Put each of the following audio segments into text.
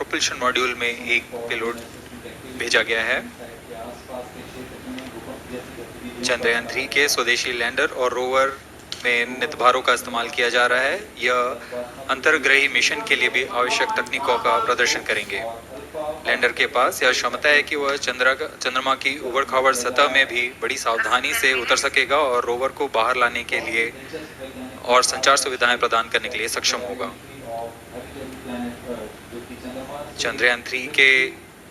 Propulsion module में एक payload भेजा गया है। चंद्रयान 3 के स्वदेशी लैंडर और रोवर में नितभारों का इस्तेमाल किया जा रहा है। यह अंतर्ग्रही मिशन के लिए भी आवश्यक तकनीकों का प्रदर्शन करेंगे। लैंडर के पास यह क्षमता है कि वह चंद्रमा की उबड़-खाबड़ सतह में भी बड़ी सावधानी से उतर सकेगा और रोवर को बाहर लाने के लिए और संचार सुविधाएं प्रदान करने के लिए सक्षम होगा। चंद्रयान 3 के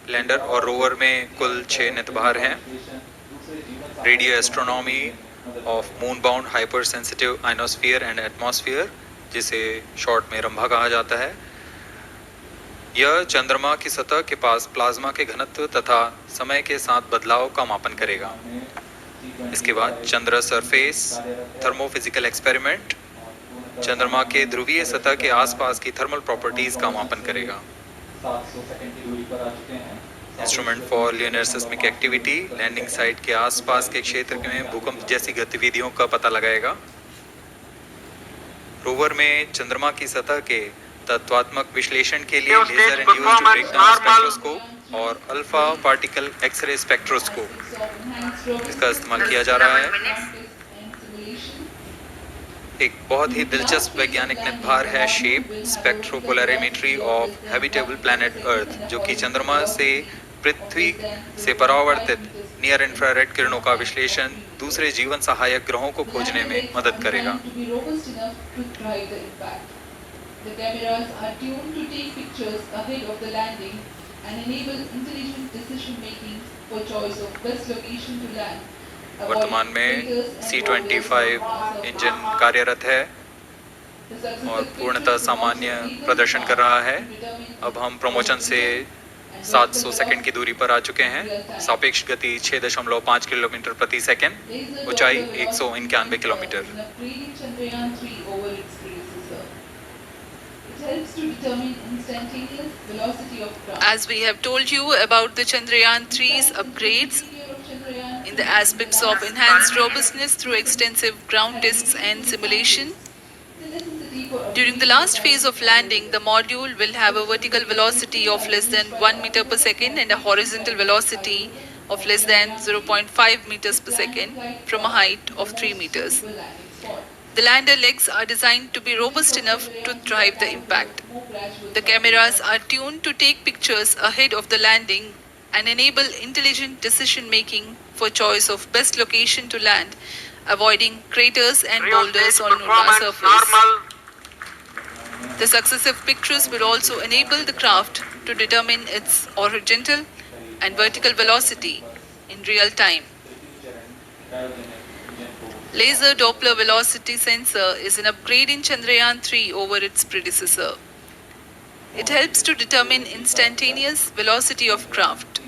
लैंडर और रोवर में कुल 6 नितभार हैं। Radio astronomy of moon bound hyper sensitive ionosphere and atmosphere, जिसे शॉर्ट में रंभा कहा जाता है, यह चंद्रमा की सतह के पास प्लाज्मा के घनत्व तथा समय के साथ बदलाव का मापन करेगा। इसके बाद चंद्र सरफेस थर्मोफिजिकल एक्सपेरिमेंट चंद्रमा के ध्रुवीय सतह के आसपास की थर्मल प्रॉपर्टीज का मापन करेगा। Instrument for lunar seismic activity landing site के आसपास के क्षेत्र में भूकंप जैसी गतिविधियों का पता लगाएगा। रोवर में चंद्रमा की सतह के तत्वात्मक विश्लेषण के लिए लेजर इंड्यूस्ड ब्रेकडाउन स्पेक्ट्रोस्कोप और अल्फा पार्टिकल एक्सरे स्पेक्ट्रोस्कोप इसका इस्तेमाल किया जा रहा है। एक बहुत ही दिलचस्प वैज्ञानिक नितभार है shape स्पेक्ट्रोपोलैरिमेट्री of habitable planet earth, जो कि चंद्रमा से पृथ्वी से परावर्तित नियर इंफ्रारेड किरणों का विश्लेषण दूसरे जीवन सहायक ग्रहों को खोजने में मदद करेगा। The cameras are tuned to take pictures ahead of the landing and enable intelligent decision making for choice of best location to land. वर्तमान में C-25 इंजन कार्यरत है और पूर्णतः सामान्य प्रदर्शन कर रहा है। अब हम प्रमोशन से 700 सेकंड की दूरी पर आ चुके हैं। सापेक्ष गति 6.5 किलोमीटर प्रति सेकंड, ऊंचाई 191 kilometre. As we have told you about the Chandrayaan 3's upgrades in the aspects of enhanced robustness through extensive ground tests and simulation, during the last phase of landing, the module will have a vertical velocity of less than 1 meter per second and a horizontal velocity of less than 0.5 meters per second from a height of 3 meters. The lander legs are designed to be robust enough to drive the impact. The cameras are tuned to take pictures ahead of the landing and enable intelligent decision making for choice of best location to land, avoiding craters and boulders on lunar surface. The successive pictures will also enable the craft to determine its horizontal and vertical velocity in real time. Laser Doppler velocity sensor is an upgrade in Chandrayaan 3 over its predecessor. It helps to determine instantaneous velocity of craft.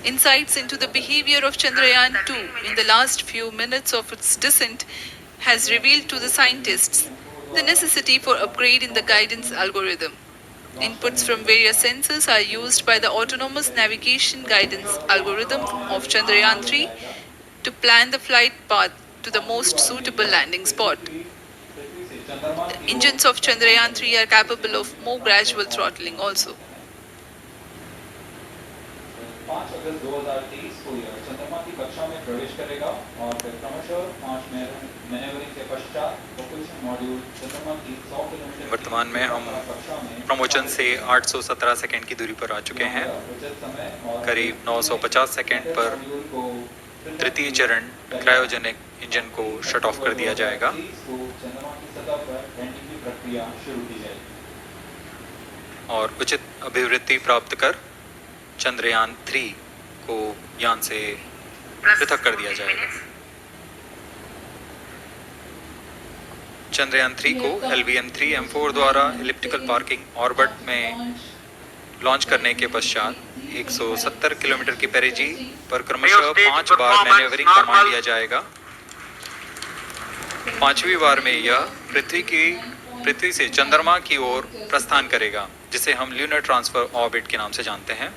Insights into the behavior of Chandrayaan 2 in the last few minutes of its descent has revealed to the scientists the necessity for upgrade in the guidance algorithm. Inputs from various sensors are used by the autonomous navigation guidance algorithm of Chandrayaan 3 to plan the flight path to the most suitable landing spot. The engines of Chandrayaan 3 are capable of more gradual throttling also. 5 अगस्त 2023 को यह चंद्रमा की कक्षा में प्रवेश करेगा और फिर क्रमशः 5 मैनेवरिंग के पश्चात प्रोपल्शन मॉड्यूल चंद्रमा की 100 किलोमीटर। वर्तमान में हम प्रमोशन से 817 सेकंड की दूरी पर आ चुके हैं। करीब 950 सेकंड पर तृतीय चरण क्रायोजेनिक इंजन को शट ऑफ कर दिया जाएगा और उचित अभिवृद्धि प्राप्त कर चंद्रयान 3 को यान से पृथक कर दिया जाएगा। चंद्रयान 3 को LVM-3M4 द्वारा इलिप्टिकल पार्किंग ऑर्बिट में लॉन्च करने के पश्चात 170 किलोमीटर की पेरिजी पर क्रमशः 5 बार मैनेवरिंग कमांड दिया जाएगा। 5वीं बार में यह पृथ्वी से चंद्रमा की ओर प्रस्थान करेगा, जिसे हम ल्यूनर ट्रांसफर ऑर्बिट के नाम से जानते हैं।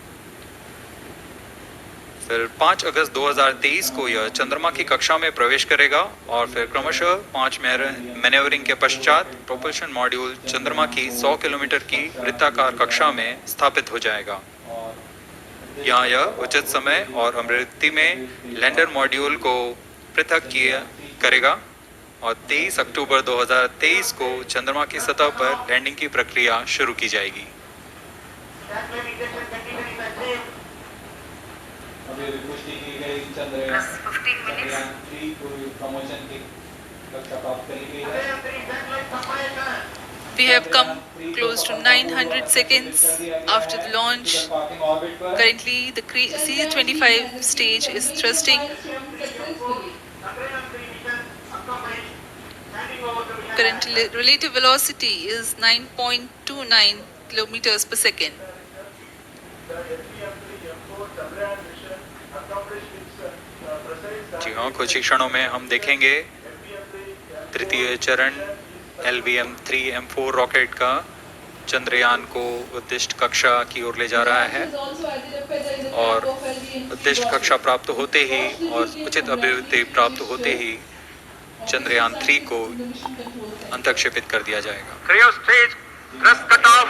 फिर 5 अगस्त 2023 को यह चंद्रमा की कक्षा में प्रवेश करेगा और फिर क्रमशः 5 मैनेवरिंग के पश्चात प्रोपल्शन मॉड्यूल चंद्रमा की 100 किलोमीटर की वृत्ताकार कक्षा में स्थापित हो जाएगा। यहाँ यह उचित समय और आवृत्ति में लैंडर मॉड्यूल को पृथक करेगा और 23 अक्टूबर 2023 को चंद्रमा की सतह पर लैंडिंग की प्रक्रिया शुरू की जाएगी। अभी पुष्टि की गई चंद्रयान 3 को प्रमोशन की कक्षा प्राप्त कर ली गई है। We have come close to 900 seconds after the launch. Currently, the C-25 stage is thrusting. Current relative velocity is 9.29 kilometers per second. जी हाँ, कुछ ही क्षणों में हम देखेंगे तृतीय चरण LVM-3M4 रॉकेट का चंद्रयान को उद्दिष्ट कक्षा की ओर ले जा रहा है और उद्दिष्ट कक्षा प्राप्त होते ही और उचित अभिवृद्धि प्राप्त होते ही चंद्रयान 3 को अंतक्षेपित कर दिया जाएगा। Cryo stage thrust cutoff.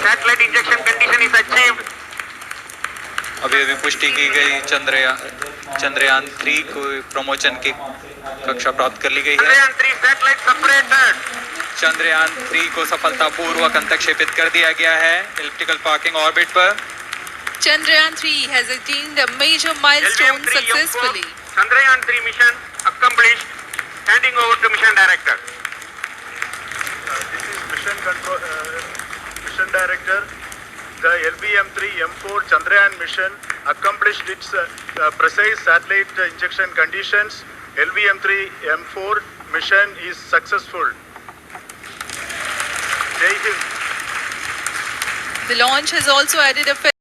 Satellite injection condition is achieved. अभी पुष्टि की गई चंद्रयान 3 को प्रमोशन की कक्षा प्राप्त कर ली गई है। Chandrayaan 3 satellite separated. चंद्रयान 3 को सफलतापूर्वक अंतक्षेपित कर दिया गया है एलिप्टिकल पार्किंग ऑर्बिट पर। Chandrayaan 3 has attained a major milestone LVM-3 successfully. Chandrayaan 3 mission accomplished. Handing over to mission director. This is mission director. The LVM-3M4 Chandrayaan mission accomplished its precise satellite injection conditions. LVM-3M4 mission is successful. Jai Hind. The launch has also added a